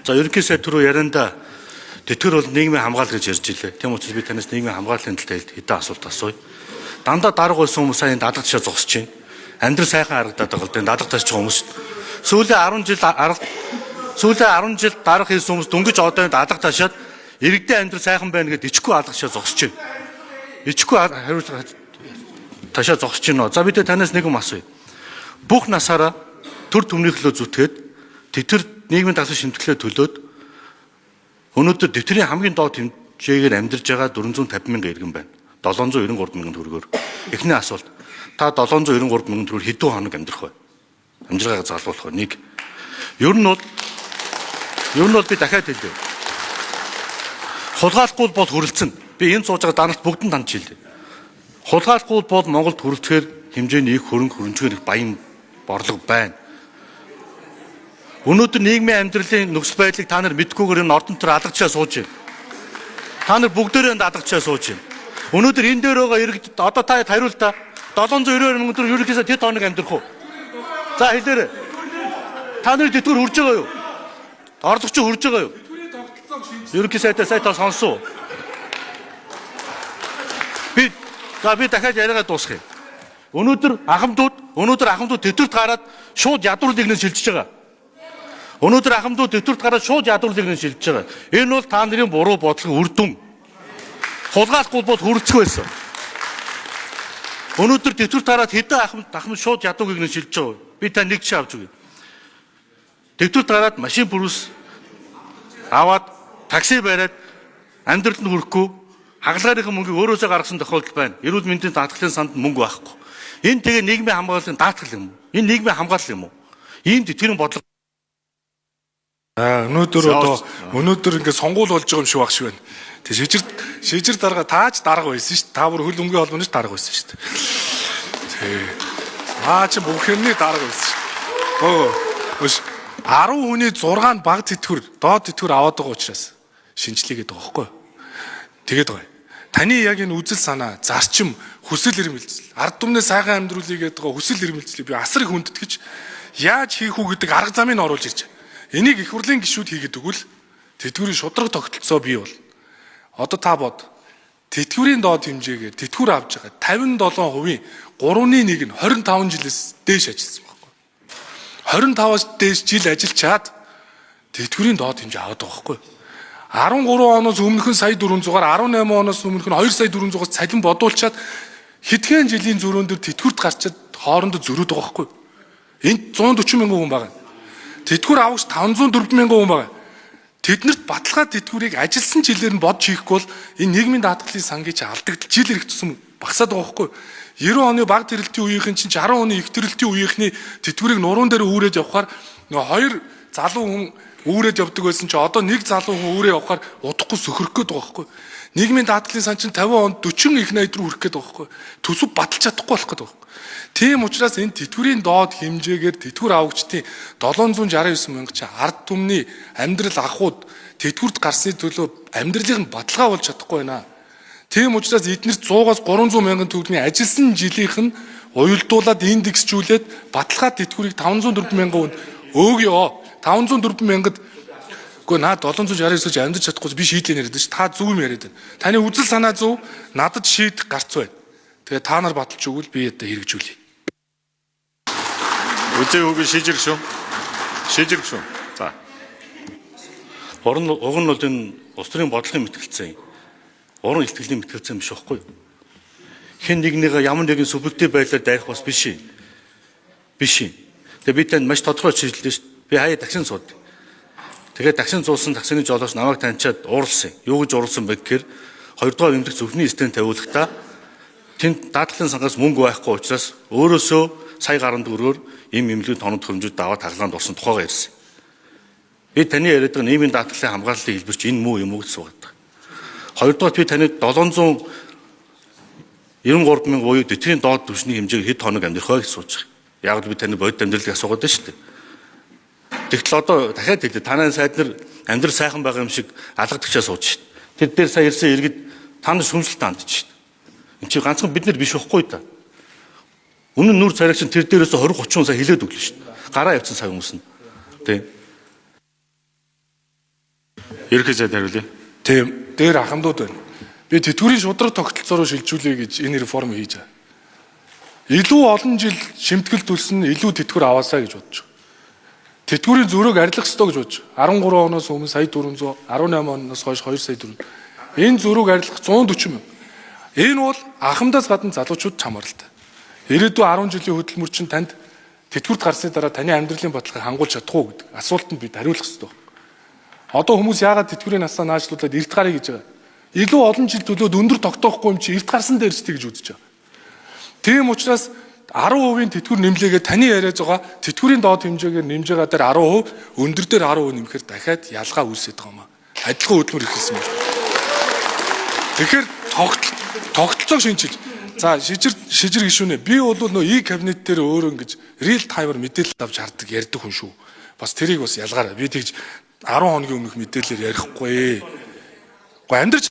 За ерөнхий сайд түрүү ярианда тэтгэр бол нийгмийн хамгаалал гэж ярьж илээ. Тийм учраас би танаас нийгмийн хамгааллын талаар хэдэн асуулт асууя. Дандаа дарга байсан хүмүүс сайн дадлаг ташаа зогсож байна. Амьдрал сайхан харагдаад байгаа л дээ дадлаг ташж байгаа хүмүүс. Сүүлийн 10 жил дарга хийсэн хүмүүс дөнгөж одоо дадлаг ташаад иргэдийн амьдрал сайхан байна гэдээ ичгүй дадлаг ташаа зогсож байна. Ичгүй хариулт ташаа зогсож байна. За бид танаас нэг юм асууя. Бүх насаараа төр төмнийхлөө зүтгээд тэтгэр нийгмийн дадлаг шимтгэлээ төлөөд өнөөдөр дэвтрийн хамгийн доод хэмжээгээр амьдарж байгаа 450 мянган иргэн байна. 793 мянган төгрөгөөр. Эхний асуулт. Та 793 мянган төгрөөр хэдэн хоног амьдрах вэ? Амжиргаагаа залруулах вэ? Нэг. Ер нь бол би дахиад хэлье. Хулгайлахгүй бол хүрэлцэн. Би энэ сууж байгаа даралт бүгдэнд хандж хэлье. Хулгайлахгүй бол Монголд хүрэлцэхээр хэмжээний их хөрөнгө хөрөнчгөр их баян борлого байна. Өнөөдөр нийгмийн амьдралын нөхцөл байдлыг та нар мэдгүйгээр энэ ордон төр алгачаа сууж байна. Та нар бүгдээрээ алгачаа сууж байна. Өнөөдөр энэ дээр байгаа иргэд одоо та хариул та 792 мянган төгрөг ерөнхийдөө тэт хоног амьдрах уу? За хэлээрэй. Та нар тэтгэр хүрж байгаа юу? Орлогч хүрж байгаа юу? Ерөнхий сайдаас сайтаа сонсов. Би дахиад яриагаа дуусгая. Өнөөдөр ахмадууд тэтгэрт гараад шууд ядуурлыг нь шилжиж байгаа. Өнөөдөр ахмадууд тэтгэрт гараад шууд ядуурлыг нь шилжиж байгаа. Энэ бол та нарын буруу бодлогын үр дүн. Хулгайлахгүй бол хүрэлцэх байсан. Өнөөдөр тэтгэрт гараад хэдэн ахмад шууд ядуугийг нь шилжиж байгаа. Би та нэг жишээ авч өгье. Тэтгэрт гараад машин бүрс аваад такси бариад амьдралд нь хүрэхгүй хагалгаарынхаа мөнгийг өөрөөсөө гаргасан тохиолдол байна. Эрүүл мэндийн даатгалын санд мөнгө байхгүй. Энэ тэгээ нийгмийн хамгааллын даатгал юм уу? Энэ нийгмийн хамгаалал юм уу? Ийм тэтгэрийн бодлого. Өнөөдөр ингээд сонгуул болж байгаа юм шиг баг шиг байна. Тэг шижир дарга тааж дарга байсан шүү дээ. Та бүр хөл өмгийн холбооноос дарга байсан шүү дээ. Тэг. Чи бүхний дарга байсан шүү. 10 хүний 6 баг тэтгэр, доод тэтгэр аваад байгаа учраас шинжлэгээд байгаа байхгүй юу? Тэгээд байгаа. Таны яг энэ үзэл санаа, зарчим, хүсэл эрмэлзэл, ард түмнээ сайхан амьдруулъя гэдэг хүсэл эрмэлзлийг би асар их хүндэтгэж яаж хийх үү гэдэг арга замыг оруулж ирж байгаа. Энийг их хурлын гишүүд хийгээд өгвөл тэтгэврийн шудраг тогтолцоо бий бол. Одоо та бод. Тэтгэврийн доод хэмжээгээр тэтгэвэр авч байгаа 57%-ийн 3/1 нь 25 жилээс дээш ажилласан байхгүй. 25-аас дээш жил ажиллачаад тэтгэврийн доод хэмжээ аваад байгаа байхгүй. 13 оноос өмнөх нь сая 400-аар 18 оноос өмнөх нь 2 сая 400-аас цалин бодуулчаад хэдхэн жилийн зөрүүн дээр тэтгэврт гарчаад хоорондоо зөрөөд байгаа байхгүй. Энд 140 мянган хүн байгаа. Тэтгэвэр авагч 504 мянган хүн байгаа. Тэднэрт баталгаа тэтгэврийг ажилласан жилээр нь бодж хийхгүй бол энэ нийгмийн даатгалын сангийн чи алдагдал жил ирэх тусам багасаад байгаа байхгүй. 90 оны баг тэрэлтийн үеийнхэн чинь 60 оны их тэрэлтийн үеийнхний тэтгэврийг нуруунд дээр үүрээд явахаар нөгөө хоёр залуу хүн үүрээд явдаг байсан чи одоо нэг залуу хүн үүрээ явахаар удахгүй сөхөрөх гээд байгаа байхгүй. Нийгмийн даатгалын сан чинь 50 онд 40 их 80 руу хүрэх гээд байгаа байхгүй. Төсөв баталж чадахгүй болох гээд байгаа. Тийм учраас энэ тэтгэврийн доод хэмжээгээр тэтгэвэр авагчдын 769 мянга чи ард түмний амьдрал ахуйд тэтгэврт гарсны төлөө амьдралын баталгаа болж чадахгүй байна. Тийм учраас эднэрт 100-аас 300 мянган төгрөгийн ажилласан жилийнх нь уялдуулаад индексжүүлээд баталгаа тэтгэврийг 504 мянган хүнд өөгөө. 504 мянгад үгүй наад 769-ж амьдарч чадахгүй би шийдлээ яриад ш. Та зөв юм яриад байна. Таны үзэл санаа зөв, надад шийдэх гарц байна. Тэгээ та нар баталж өгвөл би одоо хэрэгжүүлье. Үзээ үгүй шийжрэх шүү. Шийжрэх шүү. За. Уг нь бол энэ улс төрийн бодлогын мэтгэлцээ. Уран ихтгэлийн мэтгэлцээ юм биш байхгүй юу? Хэн нэгнийгээ ямар нэгэн субъектив байдлаар дайрах бас биш. Тэгээ би танд маш тодорхой шийдлээ шүү. Би хаяа таксин сууд. Тэгээд таксин зуусан таксины жолооч намайг таньчаад уурлсан. Юу гэж уурлсан бэ гэхээр 2 дугаар эмнэлэг зөвхний стенд тавиулахдаа тэнд даатгалын сангаас мөнгө байхгүй учраас өөрөөсөө сая гаруй төгрөгөөр ийм эмнэлгийн тоног хөрөмжүүд аваад таглаанд орсон тухайгаа ярьсан. Би таны яриад байгаа нийгмийн даатгалын хамгааллын хэлбэрч энэ муу юм уу гэж суугаад байгаа. Хоёрдугаар би таныг 793 мянга буюу тэтгэврийн доод түвшний хэмжээг хэд хоног амьдрах вэ гэж сууж байгаа. Яг л би таны бодит амьдралыг асуугаад байна шүү дээ. Тэгтэл одоо дахиад хэлээ танай сайд нар амьдрал сайхан байгаа юм шиг алгадагчаа сууж шít. Тэр дээр сая ирсэн иргэд та нар шүмжлэлт хандж шít. Энд чи ганцхан бид нар биш байхгүй да. Үнэн нүр царайч тэр дээрээс 20 30 сая хилээд өглөө шít. Гараа явцсан сая хүмүүс нь. Тэ. Ерөнхий сайд хариулъя. Тийм. Дээр ахмадууд байна. Би тэтгэврийн шудраг тогтолцоороо шилжүүлэе гэж энэ реформ хийж байгаа. Илүү олон жил шимтгэл төлсөн илүү тэтгэвэр аваасаа гэж бодож байгаа. Тэтгэврийн зөрөөг арилгах ёстой гэж бодож байгаа. 13 оноос өмнө сая 400, 18 оноос хойш 2 сая 400. Энэ зөрөөг арилгах 140 мянга. Энэ бол ахмадаас гадна залуучууд хамааралтай. Ирээдүйн 10 жилийн хөдөлмөр чинь танд тэтгэврт гарсны дараа таны амьдралын бодлогыг хангуулж чадах уу гэдэг асуултанд бид хариулах ёстой. Одоо хүмүүс яагаад тэтгэврийн насаа наашлуулад эрт гарыг гэж байгаа. Илүү олон жил төлөөд өндөр тогтоохгүй юм чи эрт гарсан дээр ч тэгж үзэж байгаа. Тийм учраас 10% тэтгэвэр нэмлээгээ таны яриад байгаа тэтгэврийн доод хэмжээгээр нэмж байгаа дээр 10%, өндөр дээр 10% нэмэхээр дахиад ялгаа үүсээд байгаа юм аа. Адилхан хөдөлмөр ихэлсэн юм. Тэгэхээр тогтолцоог шинжилж. За шижир гишүүнэ. Би бол нөө кабинет дээр өөрөө ингэж real timer мэдээлэл авч хардаг ярьдаг хүн шүү. Бас тэрийг бас ялгаарай. Би тэгж 10 хоногийн өмнөх мэдээлэлээр ярихгүй. Гэхдээ амьдрч